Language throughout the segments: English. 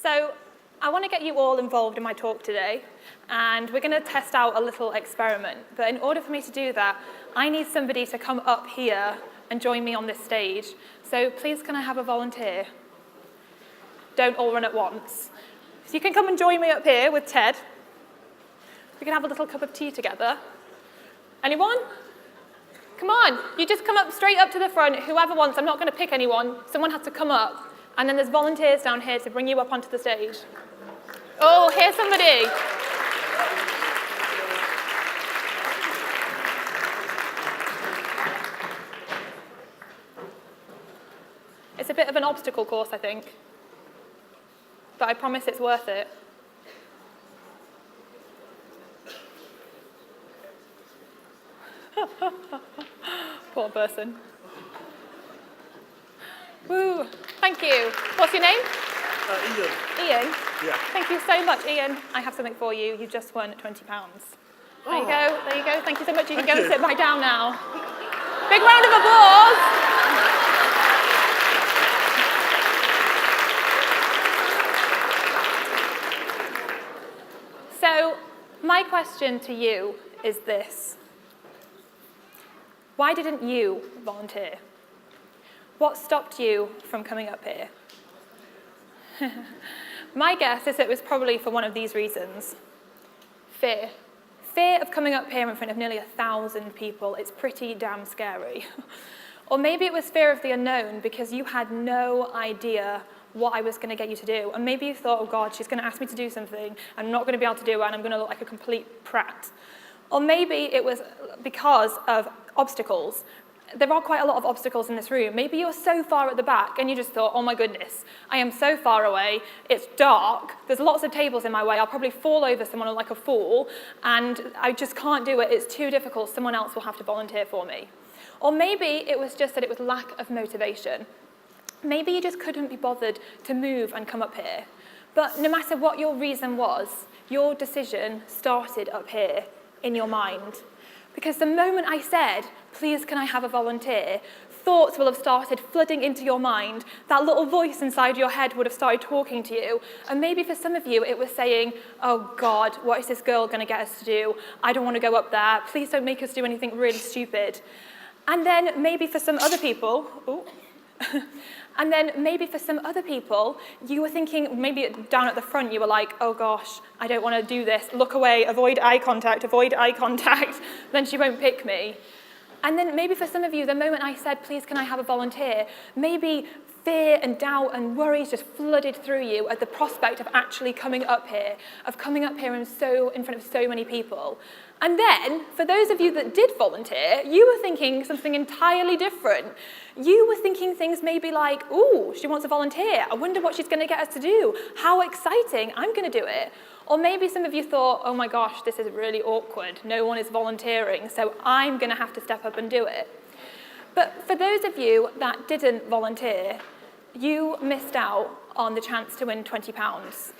So I want to get you all involved in my talk today, and we're going to test out a little experiment. But in order for me to do that, I need somebody to come up here and join me on this stage. So please, can I have a volunteer? Don't all run at once. So you can come and join me up here with Ted. We can have a little cup of tea together. Anyone? Come on, you just come up straight up to the front. Whoever wants, I'm not going to pick anyone. Someone has to come up. And then there's volunteers down here to bring you up onto the stage. Oh, here's somebody. It's a bit of an obstacle course, I think. But I promise it's worth it. Poor person. Woo, thank you. What's your name? Ian. Ian? Yeah. Thank you so much, Ian. I have something for you. You've just won £20. There you go, there you go. Thank you so much. You can go and sit back down now. Big round of applause. So, my question to you is this. Why didn't you volunteer? What stopped you from coming up here? My guess is it was probably for one of these reasons. Fear. Fear of coming up here in front of nearly 1,000 people. It's pretty damn scary. Or maybe it was fear of the unknown because you had no idea what I was going to get you to do. And maybe you thought, oh God, she's going to ask me to do something. I'm not going to be able to do it, and I'm going to look like a complete prat. Or maybe it was because of obstacles. There are quite a lot of obstacles in this room. Maybe you're so far at the back and you just thought, oh my goodness, I am so far away, it's dark, there's lots of tables in my way, I'll probably fall over someone like a fool, and I just can't do it, it's too difficult, someone else will have to volunteer for me. Or maybe it was just that it was lack of motivation. Maybe you just couldn't be bothered to move and come up here. But no matter what your reason was, your decision started up here in your mind. Because the moment I said, please can I have a volunteer, thoughts will have started flooding into your mind. That little voice inside your head would have started talking to you. And maybe for some of you, it was saying, oh God, what is this girl going to get us to do? I don't want to go up there. Please don't make us do anything really stupid. And then maybe for some other people, you were thinking, maybe down at the front, you were like, oh gosh, I don't want to do this. Look away, avoid eye contact. Then she won't pick me. And then maybe for some of you, the moment I said, please can I have a volunteer, maybe fear and doubt and worries just flooded through you at the prospect of actually coming up here, in front of so many people. And then, for those of you that did volunteer, you were thinking something entirely different. You were thinking things maybe like, ooh, she wants to volunteer. I wonder what she's going to get us to do. How exciting, I'm going to do it. Or maybe some of you thought, oh my gosh, this is really awkward. No one is volunteering, so I'm going to have to step up and do it. But for those of you that didn't volunteer, you missed out on the chance to win £20.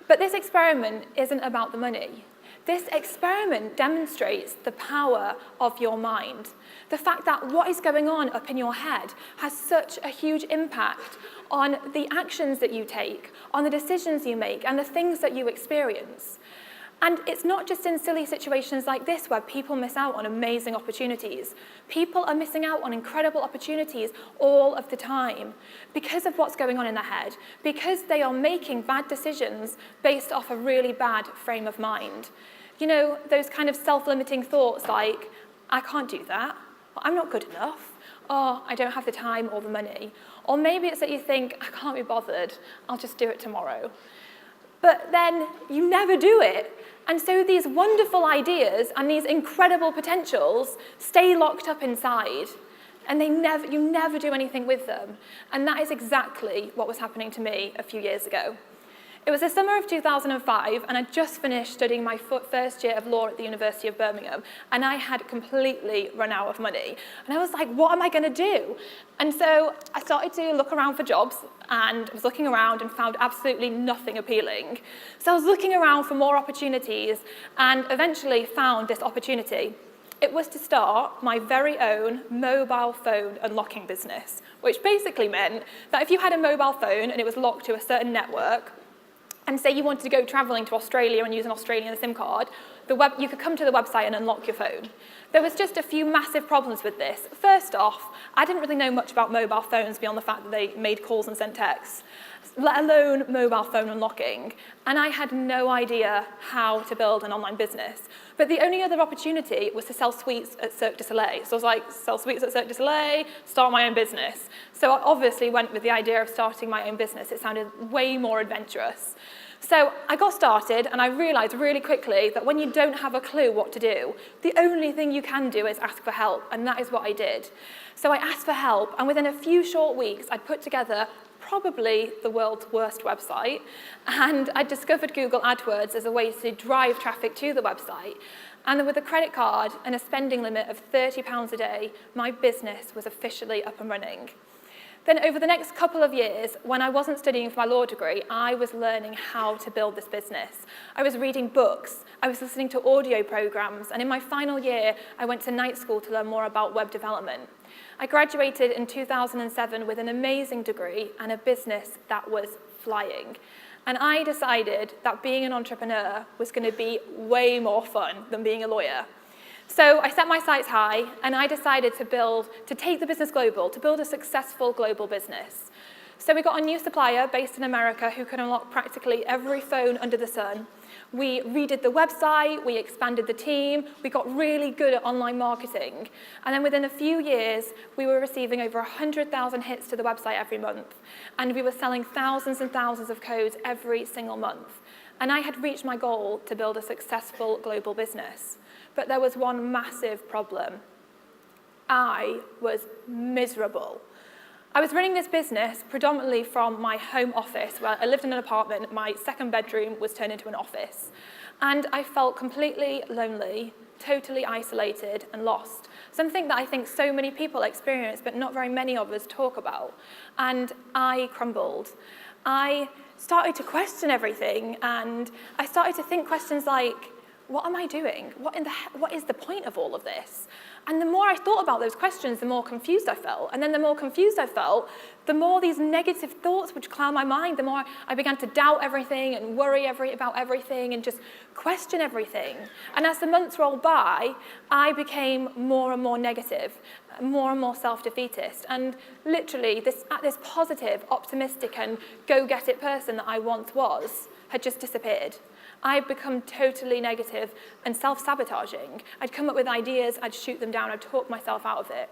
But this experiment isn't about the money. This experiment demonstrates the power of your mind. The fact that what is going on up in your head has such a huge impact on the actions that you take, on the decisions you make, and the things that you experience. And it's not just in silly situations like this where people miss out on amazing opportunities. People are missing out on incredible opportunities all of the time because of what's going on in their head, because they are making bad decisions based off a really bad frame of mind. You know, those kind of self-limiting thoughts like, I can't do that, or I'm not good enough, or I don't have the time or the money. Or maybe it's that you think, I can't be bothered, I'll just do it tomorrow. But then you never do it. And so these wonderful ideas and these incredible potentials stay locked up inside, and you never do anything with them. And that is exactly what was happening to me a few years ago. It was the summer of 2005, and I'd just finished studying my first year of law at the University of Birmingham, and I had completely run out of money. And I was like, what am I going to do? And so I started to look around for jobs, and was looking around and found absolutely nothing appealing. So I was looking around for more opportunities, and eventually found this opportunity. It was to start my very own mobile phone unlocking business, which basically meant that if you had a mobile phone and it was locked to a certain network, and say you wanted to go traveling to Australia and use an Australian SIM card, you could come to the website and unlock your phone. There was just a few massive problems with this. First off, I didn't really know much about mobile phones beyond the fact that they made calls and sent texts, let alone mobile phone unlocking. And I had no idea how to build an online business. But the only other opportunity was to sell sweets at Cirque du Soleil. So I was like, sell sweets at Cirque du Soleil, start my own business. So I obviously went with the idea of starting my own business. It sounded way more adventurous. So I got started, and I realized really quickly that when you don't have a clue what to do, the only thing you can do is ask for help, and that is what I did. So I asked for help, and within a few short weeks, I'd put together probably the world's worst website, and I discovered Google AdWords as a way to drive traffic to the website. And with a credit card and a spending limit of £30 a day, my business was officially up and running. Then over the next couple of years, when I wasn't studying for my law degree, I was learning how to build this business. I was reading books, I was listening to audio programs, and in my final year, I went to night school to learn more about web development. I graduated in 2007 with an amazing degree and a business that was flying. And I decided that being an entrepreneur was going to be way more fun than being a lawyer. So I set my sights high, and I decided to take the business global, to build a successful global business. So we got a new supplier based in America who could unlock practically every phone under the sun. We redid the website, we expanded the team, we got really good at online marketing. And then within a few years, we were receiving over 100,000 hits to the website every month. And we were selling thousands and thousands of codes every single month. And I had reached my goal to build a successful global business. But there was one massive problem. I was miserable. I was running this business predominantly from my home office, where I lived in an apartment. My second bedroom was turned into an office. And I felt completely lonely, totally isolated and lost. Something that I think so many people experience, but not very many of us talk about. And I crumbled. I started to question everything, and I started to think questions like, what am I doing? What is the point of all of this? And the more I thought about those questions, the more confused I felt. And then the more confused I felt, the more these negative thoughts would cloud my mind, the more I began to doubt everything and worry about everything and just question everything. And as the months rolled by, I became more and more negative, more and more self-defeatist. And literally, this positive, optimistic, and go-get-it person that I once was had just disappeared. I'd become totally negative and self-sabotaging. I'd come up with ideas, I'd shoot them down, I'd talk myself out of it.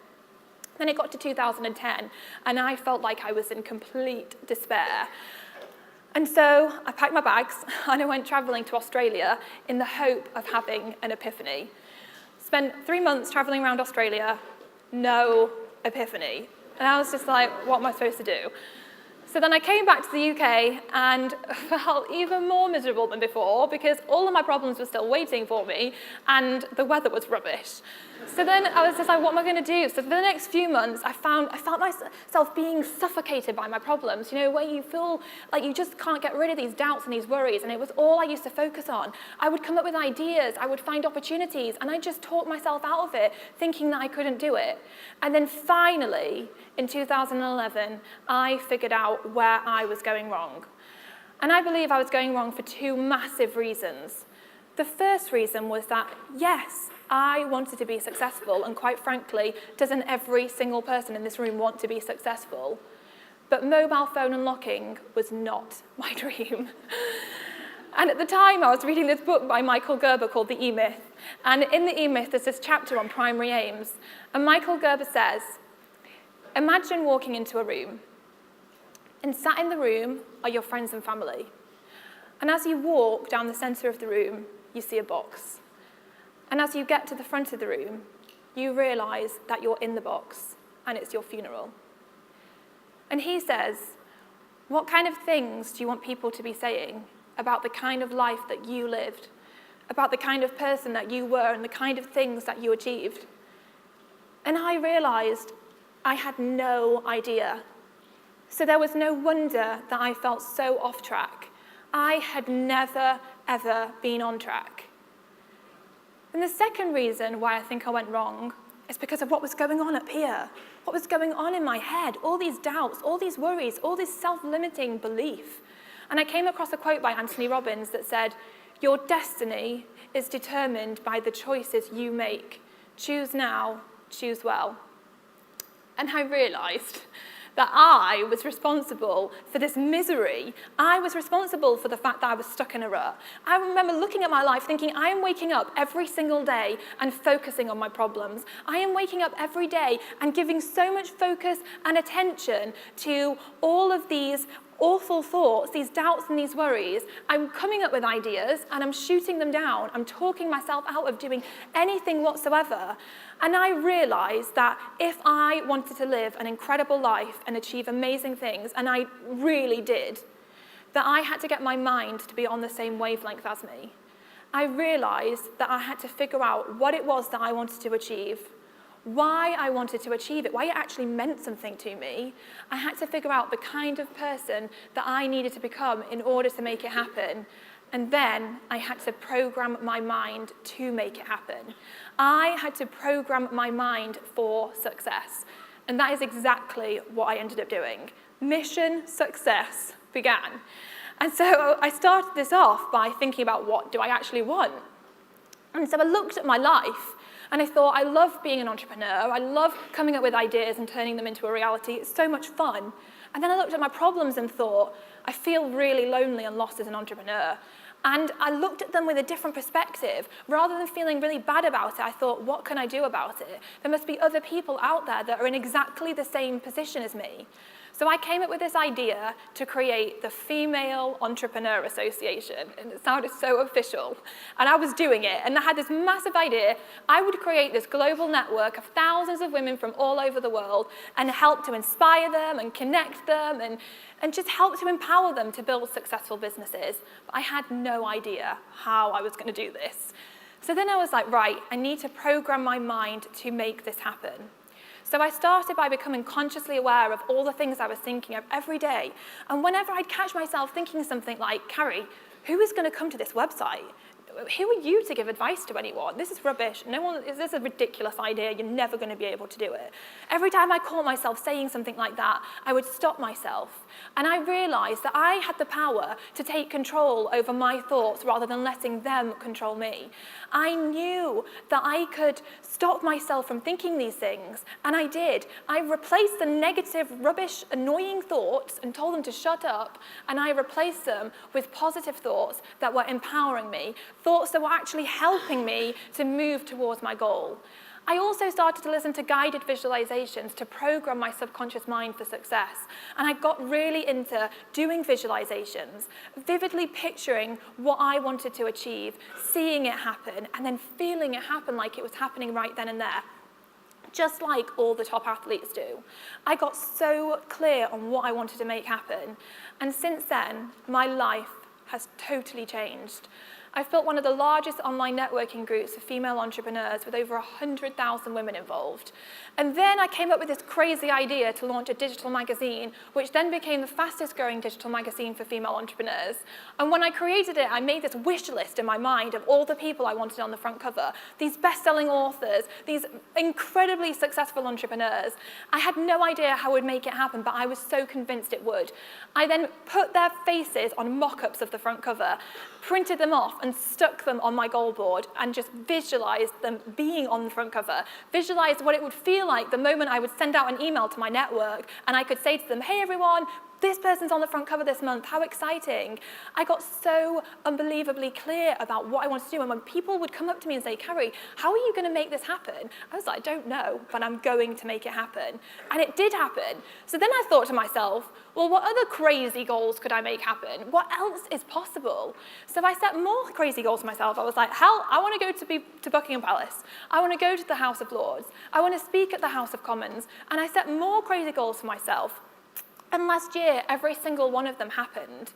Then it got to 2010, and I felt like I was in complete despair. And so I packed my bags, and I went traveling to Australia in the hope of having an epiphany. Spent 3 months traveling around Australia, no epiphany. And I was just like, what am I supposed to do? So then I came back to the UK and felt even more miserable than before because all of my problems were still waiting for me and the weather was rubbish. So then I was just like, what am I going to do? So for the next few months, I felt myself being suffocated by my problems, where you feel like you just can't get rid of these doubts and these worries, and it was all I used to focus on. I would come up with ideas, I would find opportunities, and I just talked myself out of it, thinking that I couldn't do it. And then finally, in 2011, I figured out where I was going wrong. And I believe I was going wrong for two massive reasons. The first reason was that, yes, I wanted to be successful, and quite frankly, doesn't every single person in this room want to be successful? But mobile phone unlocking was not my dream. And at the time, I was reading this book by Michael Gerber called The E-Myth. And in The E-Myth, there's this chapter on primary aims. And Michael Gerber says, imagine walking into a room, and sat in the room are your friends and family. And as you walk down the center of the room, you see a box. And as you get to the front of the room, you realize that you're in the box, and it's your funeral. And he says, what kind of things do you want people to be saying about the kind of life that you lived, about the kind of person that you were, and the kind of things that you achieved? And I realized I had no idea. So there was no wonder that I felt so off track. I had never, ever been on track. And the second reason why I think I went wrong is because of what was going on up here, what was going on in my head, all these doubts, all these worries, all this self-limiting belief. And I came across a quote by Anthony Robbins that said, "Your destiny is determined by the choices you make. Choose now, choose well." And I realized that I was responsible for this misery. I was responsible for the fact that I was stuck in a rut. I remember looking at my life thinking, I am waking up every single day and focusing on my problems. I am waking up every day and giving so much focus and attention to all of these awful thoughts, these doubts and these worries. I'm coming up with ideas and I'm shooting them down. I'm talking myself out of doing anything whatsoever. And I realized that if I wanted to live an incredible life and achieve amazing things, and I really did, that I had to get my mind to be on the same wavelength as me. I realized that I had to figure out what it was that I wanted to achieve, why I wanted to achieve it, why it actually meant something to me. I had to figure out the kind of person that I needed to become in order to make it happen. And then I had to program my mind to make it happen. I had to program my mind for success. And that is exactly what I ended up doing. Mission success began. And so I started this off by thinking about, what do I actually want? And so I looked at my life and I thought, I love being an entrepreneur. I love coming up with ideas and turning them into a reality. It's so much fun. And then I looked at my problems and thought, I feel really lonely and lost as an entrepreneur. And I looked at them with a different perspective. Rather than feeling really bad about it, I thought, what can I do about it? There must be other people out there that are in exactly the same position as me. So I came up with this idea to create the Female Entrepreneur Association, and it sounded so official. And I was doing it, and I had this massive idea. I would create this global network of thousands of women from all over the world and help to inspire them and connect them and just help to empower them to build successful businesses. But I had no idea how I was going to do this. So then I was like, right, I need to program my mind to make this happen. So I started by becoming consciously aware of all the things I was thinking of every day. And whenever I'd catch myself thinking something like, Carrie, who is going to come to this website? Who are you to give advice to anyone? This is rubbish. This is a ridiculous idea. You're never going to be able to do it. Every time I caught myself saying something like that, I would stop myself. And I realized that I had the power to take control over my thoughts rather than letting them control me. I knew that I could stop myself from thinking these things, and I did. I replaced the negative, rubbish, annoying thoughts and told them to shut up, and I replaced them with positive thoughts that were empowering me, thoughts that were actually helping me to move towards my goal. I also started to listen to guided visualizations to program my subconscious mind for success. And I got really into doing visualizations, vividly picturing what I wanted to achieve, seeing it happen, and then feeling it happen like it was happening right then and there, just like all the top athletes do. I got so clear on what I wanted to make happen. And since then, my life has totally changed. I've built one of the largest online networking groups for female entrepreneurs with over 100,000 women involved. And then I came up with this crazy idea to launch a digital magazine, which then became the fastest growing digital magazine for female entrepreneurs. And when I created it, I made this wish list in my mind of all the people I wanted on the front cover, these best-selling authors, these incredibly successful entrepreneurs. I had no idea how I would make it happen, but I was so convinced it would. I then put their faces on mock-ups of the front cover, printed them off, and stuck them on my goal board and just visualized them being on the front cover, visualized what it would feel like the moment I would send out an email to my network and I could say to them, hey everyone, this person's on the front cover this month, how exciting. I got so unbelievably clear about what I wanted to do, and when people would come up to me and say, Carrie, how are you going to make this happen? I was like, I don't know, but I'm going to make it happen. And it did happen. So then I thought to myself, well, what other crazy goals could I make happen? What else is possible? So I set more crazy goals for myself. I was like, hell, I want to go to Buckingham Palace. I want to go to the House of Lords. I want to speak at the House of Commons. And I set more crazy goals for myself. And last year, every single one of them happened.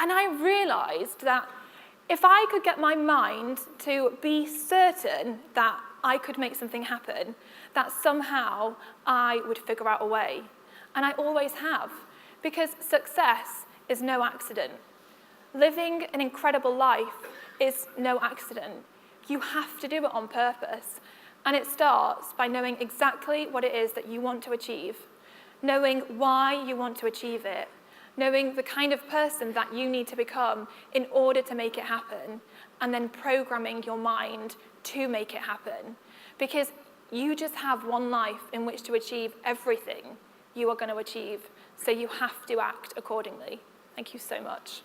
And I realized that if I could get my mind to be certain that I could make something happen, that somehow I would figure out a way. And I always have, because success is no accident. Living an incredible life is no accident. You have to do it on purpose. And it starts by knowing exactly what it is that you want to achieve, knowing why you want to achieve it, knowing the kind of person that you need to become in order to make it happen, and then programming your mind to make it happen. Because you just have one life in which to achieve everything you are going to achieve, so you have to act accordingly. Thank you so much.